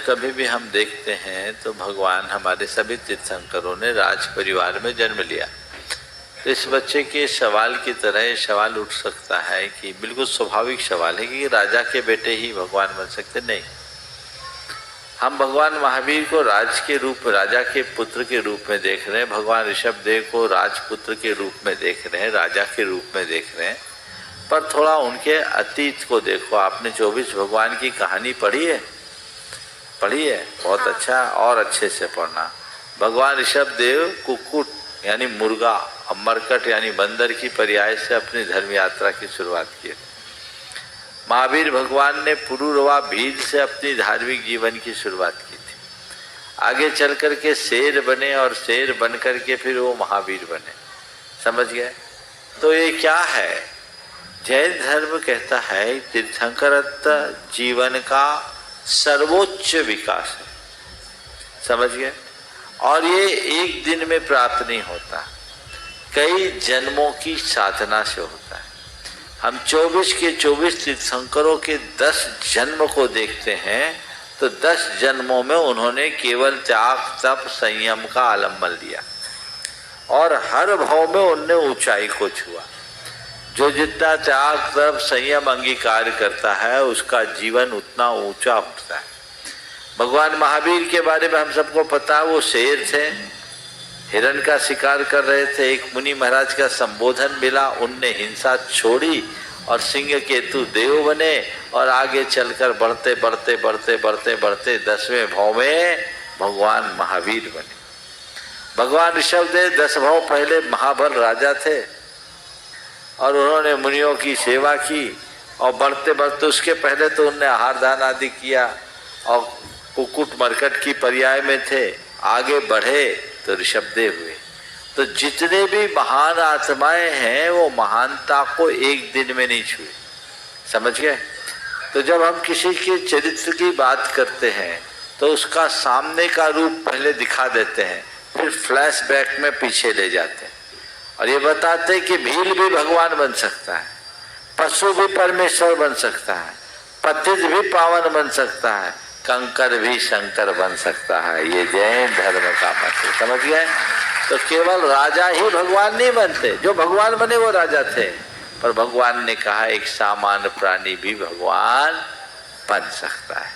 कभी भी हम देखते हैं तो भगवान हमारे सभी तीर्थंकरों ने राज परिवार में जन्म लिया। तो इस बच्चे के सवाल की तरह ये सवाल उठ सकता है कि बिल्कुल स्वाभाविक सवाल है कि राजा के बेटे ही भगवान बन सकते? नहीं, हम भगवान महावीर को राज के रूप, राजा के पुत्र के रूप में देख रहे हैं, भगवान ऋषभदेव को राजपुत्र के रूप में देख रहे हैं, राजा के रूप में देख रहे हैं। पर थोड़ा उनके अतीत को देखो। आपने 24 भगवान की कहानी पढ़ी है? पढ़ी है? बहुत अच्छा, और अच्छे से पढ़ना। भगवान ऋषभदेव कुक्कुट यानी मुर्गा, मरकट यानी बंदर की पर्याय से अपनी धर्म यात्रा की शुरुआत की। महावीर भगवान ने पुरुरवा भील से अपनी धार्मिक जीवन की शुरुआत की थी। आगे चल कर के शेर बने और शेर बन कर के फिर वो महावीर बने। समझ गए? तो ये क्या है? जैन धर्म कहता है तीर्थंकरत्व जीवन का सर्वोच्च विकास है। समझ गए? और ये एक दिन में प्राप्त नहीं होता, कई जन्मों की साधना से होता है। हम 24 के 24 तीर्थंकरों के 10 जन्म को देखते हैं तो 10 जन्मों में उन्होंने केवल त्याग, तप, संयम का आलम्बन लिया और हर भाव में उनने ऊंचाई को छुआ। जो जितना त्याग, तप, संयम अंगीकार करता है उसका जीवन उतना ऊंचा उठता है। भगवान महावीर के बारे में हम सबको पता है, वो शेर थे, हिरण का शिकार कर रहे थे। एक मुनि महाराज का संबोधन मिला, उनने हिंसा छोड़ी और सिंह केतु देव बने और आगे चलकर बढ़ते बढ़ते बढ़ते बढ़ते बढ़ते 10वें भाव में भगवान महावीर बने। भगवान ऋषभदेव 10 भाव पहले महाबल राजा थे और उन्होंने मुनियों की सेवा की और बढ़ते बढ़ते, उसके पहले तो उनने आहार दान आदि किया और कुक्कुट मरकट की पर्याय में थे। आगे बढ़े तो ऋषभदेव हुए। तो जितने भी महान आत्माएं हैं वो महानता को एक दिन में नहीं छुए। समझ गए? तो जब हम किसी के चरित्र की बात करते हैं तो उसका सामने का रूप पहले दिखा देते हैं, फिर फ्लैशबैक में पीछे ले जाते हैं और ये बताते हैं कि भील भी भगवान बन सकता है, पशु भी परमेश्वर बन सकता है, पतित भी पावन बन सकता है, कंकर भी शंकर बन सकता है। ये जैन धर्म का मत है। समझ गए? तो केवल राजा ही भगवान नहीं बनते, जो भगवान बने वो राजा थे, पर भगवान ने कहा एक सामान्य प्राणी भी भगवान बन सकता है।